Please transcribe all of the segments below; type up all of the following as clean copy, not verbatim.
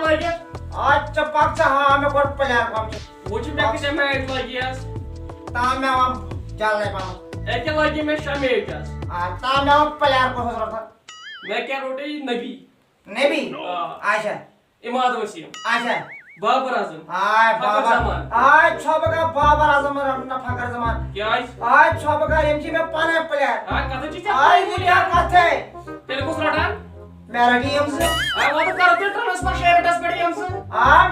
lagi? Acha paksa ha me kor player kam. Uji me kise match lagi as. Ta me am chal nahi paun. Eke lagi me Shamit as. Ta me am player ko hosra tha. मैं क्या रोटे नबी Nabi. Acha. Imad Wasim Acha. Babar Azam Ay Fakar baba. Zaman. Ay chobaka babar azam na fakar zaman. क्या आज Ay chobaka yemchi me pane player. हाँ कथा चीज़ Ay ye kya kathe? तेरे को सुनाता Mera game se. हाँ वो तो करते ट्रांसफर शेयर टस पड़े हमसे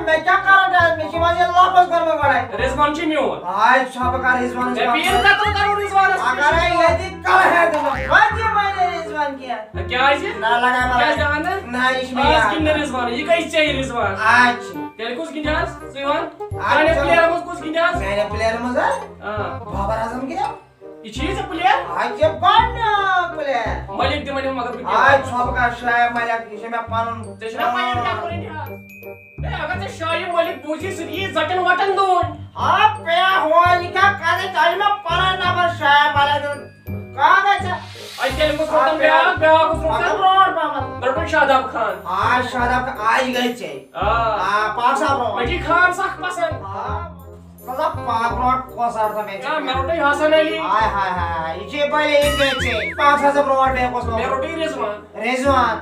मैं क्या कर रहा है मैं मुझे वापस करना पड़ा है रिजवान चिम्मी हो आज छापा रिजवान मैं पीर का तो करूँ रिजवान अगर ये कल है तो वही मैंने रिजवान किया क्या है ना लगा क्या जान है ना इसमें आज किन्ने रिजवान ये कहीं चाहिए रिजवान आज तेरे को किन जास रिजवान मैंने प्लेयर मुझ को किन जास मैंने प्लेयर मुझे हाँ बाबर आजम किया ये चीज़ है प्लेयर आज ये कौन प्लेयर मलिक दे मैंने मगर भी आज छापा शायद मलिक इसे मैं पानून तेरा पायन क्या करेंगे अगर ते शायद मलिक पूछी सिद्धि जटन वटन दोन आप पे हुआ लिखा काले काले में पाना ना पर शायद मलिक कहाँ गए आई तेरे को सुनता ब्याह को सुनता रोड बाबा दरबार शादाब खान आज शादाब आज गए चाहिए पाक साहब मजी खान सख पसंद मतलब पाक रोड को सार था मैं क्या मेरोटे हसन अली हाय इसे पहले एक गए चाहिए पाक साहब रोड में को मेरोटे रिजवान रिजवान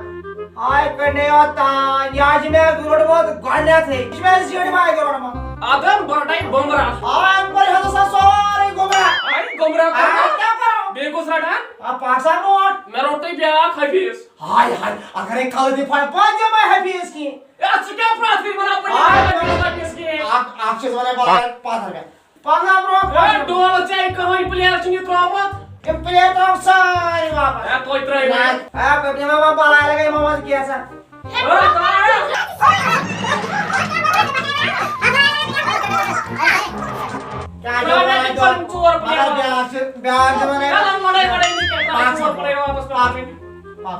हाय करने होता याज में रोड बहुत गंदा थे इसमें सीढ़ी में रोड में आदम बरटाई बमरा हाय पर हद सा सारे गुमरा आई गुमरा क्या करो बेगुसराटा पाक साहब रोड मेरोटे ब्याह खबीस हाय हाय अगर एक खाली दी फाड़ पांच जमा है भी इसकी यार क्या अपराध फिर बना पड़ी इसके आप से वाले बात 5000 5000 ए डोल चाहिए कहां प्लेयर चाहिए त्रावत ये प्लेयर तो सारी वापस ए कोई ट्राई में आप अपने मामा बाला लगे मामा किया सर क्या जो है चोर ब्याज जमाने चलो मोड़े मोड़े नहीं कहता पड़े वापस पास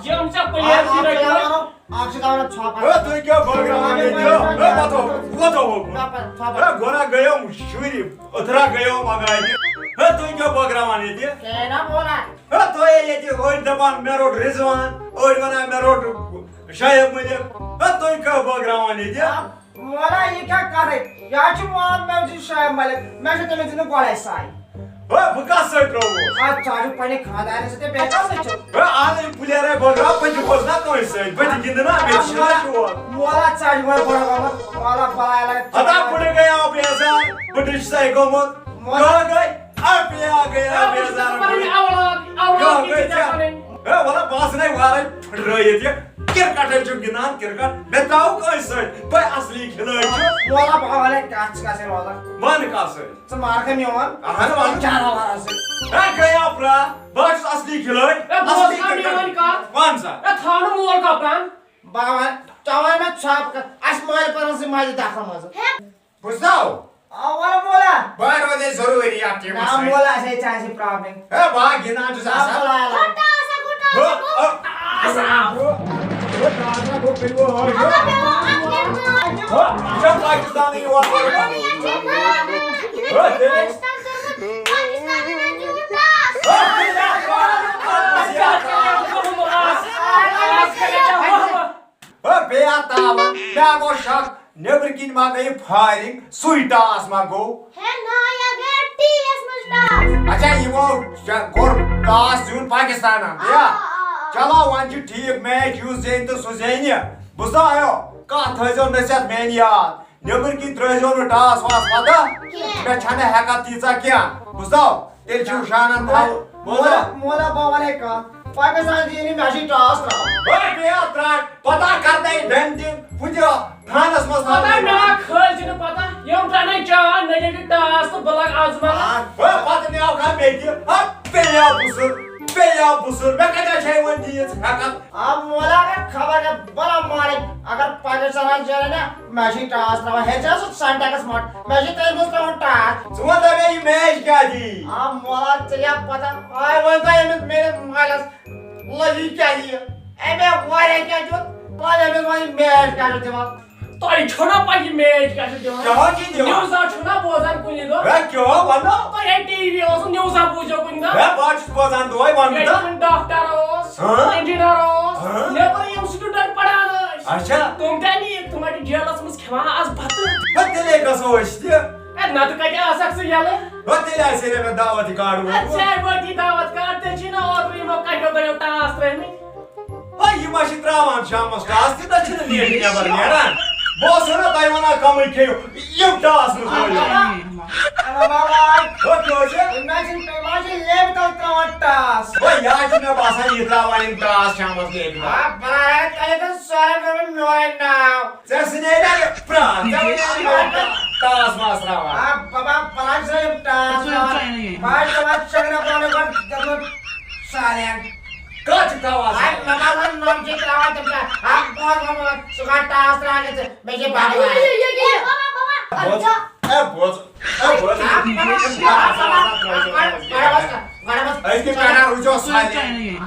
ये हमसे प्लेयर की रही है आपसे दावरा छापा तू क्या बोल रहा है बताओ गोरा गयो शुरी उतरा गयो मगाई तू क्या बोल रहा है ये कहना बोला तो ये और दबान मेरो रिजवान और बना मेरो शायद मुझे तू क्या बोल रहा है ये मोला ये क्या कर रहे याच मोला मैं जी शायद मैं से तुम्हें जिन्हें गोला साई बुका सट रहो आज चार्ज पने खादाने से बेकार से चो आने पुलियारे बोल रहा पंच पोजना तो इसे बड़ी गिंदना बेचना शो मोला चार्ज में बड़ा बाबा मोला बड़ा हटा पड़ गया अब ऐसा ब्रिटिश साइको मत कहां गए अब ये आ गया बेजार आवला की जाने वाला पास नहीं वाला फट रही है क्रिकेट जो गिनान क्रिकेट बताओ कैसे भाई असली खिलाड़ी मोला बाबा काच का से रोला मन का से तो मार के नहीं होगा अहन वन चार वाला से ए गया प्रा बस असली खिलाड़ी असली क्रिकेट कौन सा ए थान मोल का प्लान बाबा चावल में छाप का आसमान पर से मार दाखा मजा बुझाओ वाला मोला बार वाले जरूरी आपके ना मोला से चाहे से प्रॉब्लम ए बा गिना जो सा जब पाकिस्तानी हुआ नेबर किन मा गई फायरिंग सुई टास मा गो है ना या गया टीएस मस्टास अच्छा ये वो कोर टास जून पाकिस्तान या चलो वन जी ठीक मैच यूज जेन तो सुजेन बुझा आयो का थजो नसत मैन याद नेबर किन त्रजो न टास वास पता मैं छने हैका तीजा क्या बुझा तेल छु शानन था मोला मोला बाबा ने कहा पाकिस्तान की नहीं मैच टास रहा ओए बेया त्राट पता कर दे दिन दिन पुजो थानस मस पता ना खल जिन पता यम तना जान नहीं कि टास तो बलग आजमा ओए पता नहीं आओ का बेटी अब बेया बुसुर मैं कहता छै वन दी हकत अब मोला का खबर का बड़ा मारे अगर पाकिस्तान चले ना मैच टास रहा है जैसे सांता का स्मार्ट मैच तेज मुस्का टास सुमा तबे ये मैच क्या दी अब मोला चलिए पता आए बोलता है मेरे मालस लगी क्या ये ए मैं वारे क्या जो पाले में वही मैच का जो जवाब तो आई छोना पाई मैच का जो क्या की दियो न्यूज़ आ छोना बोझान कुनी दो वे क्यों वनो तो ये टीवी ओस न्यूज़ आ पूछो कुनी दो वे बात बोझान दो आई वन दा डॉक्टर ओस इंजीनियर ओस ने पर यम स्टूडेंट पढ़ा अच्छा तुम क्या नहीं तुम्हारी जेल کھیوان آز بتہٕ تیٚلے گژھو أسۍ تہِ نتہٕ کتہِ آسکھ ژٕ یلہٕ تیٚلہِ آسہِ ہے مےٚ دعوت کارڈ ژےٚ وٲتی دعوت کار تیٚلہِ چھِی نا اوترٕ یِمو کَٹیو دۄیو ٹاس ترٛٲیمٕتۍ یِم ما چھِ تراوان شامس ٹاس تیوٗتاہ چھِنہٕ لیٹ نٮ۪بر نیران بہٕ اوسُس نا تۄہہِ وَنان کمٕے کھیٚیِو یِم ٹاس نہٕ بابا لیب تل تراوان ٹاس یا چھُ مےٚ باسان یہِ تراوان یِم ٹاس شامس لیٹ بنایا تۄہہِ گژھِ سورُے پیٚوان میون ناو ژےٚ سٕنے نا پرٛان ٹاس ماس تراوان بابا پلاش یِم ٹاس باش دپان شگرا پانہٕ گۄڈٕ دپان سارٮ۪ن کَتھ چھُ تراوان نۄم چھِ تراوان تِم سُہ گژھِ ٹاس تراوان مےٚ چھِ بابا أزکہِ پٮ۪ٹھ روٗزیو سایلنٹ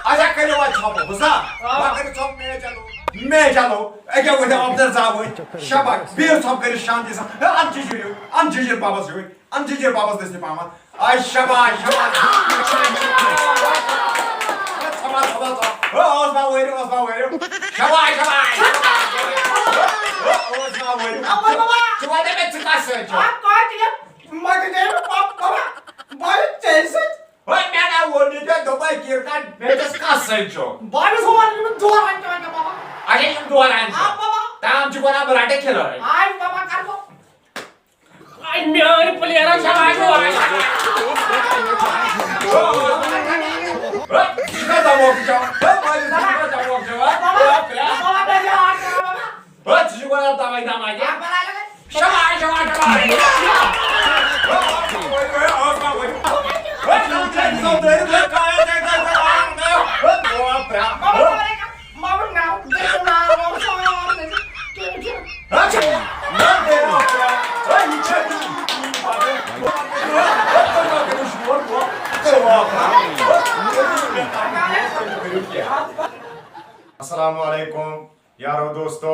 اچھا کٔرِو وۄنۍ ژھۄپہٕ بوٗزا وۄنۍ کٔرِو ژھۄپہٕ مے چلو أکیٛاہ ؤتھِو عبدل زاوٕنۍ شباش بِہِو ژھۄپہٕ کٔرِو شانتی سان اَن جِجِر اَن جِجِر بابس ہیوٗ اَن جِجِر بابس دٔسنہِ پہمتھ آے شباش اوس ما ؤرِو اوس ما ؤرِو شباش شباش اوس ما ؤرِو ژٕ وَنَے مےٚ ژٕ کَتھ سۭتۍ چھُ وۄنۍ مےٚ نا ووٚن یہِ ژےٚ دوٚپے کِرکٹ میچَس کَتھ سۭتۍ چھُ اچھا یِم دوران چھِ تام چھُ وَنان بہٕ رَٹے کھِلٲڑۍ میٲنۍ پٕلیرن شباش ژٕ چھُکھ وَنان تَوَے دَماے شباش السلام علیکم یارو دوستو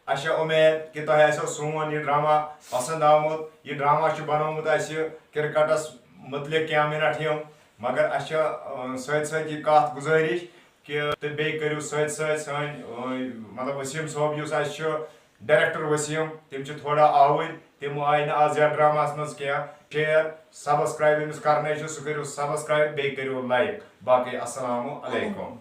اَسہِ چھِ اُمید کہِ تۄہہِ آسیو سون یہِ ڈرٛاما پسنٛد آمُت یہِ ڈرٛاما چھُ بنومُت اَسہِ کِرکٹس مُتعلق کینٛہہ مِنٹ یِم مگر اَسہِ چھِ سۭتۍ سۭتۍ یہِ کَتھ گُزٲرِش کہِ تُہۍ بیٚیہِ کٔرِو سۭتۍ سۭتۍ سٲنۍ مطلب ؤسیٖم صٲب یُس اَسہِ چھُ ڈایریکٹر ؤسیٖم تِم چھِ تھوڑا آوٕرۍ تِم آیہِ نہٕ آز یتھ ڈرٛاماہس منٛز کینٛہہ شِیر سبسکرایب ییٚمِس کرنے چھُ سُہ کٔرِو سبسکرایب بیٚیہِ کٔرِو لایک باقٕے السلامُ علیکُم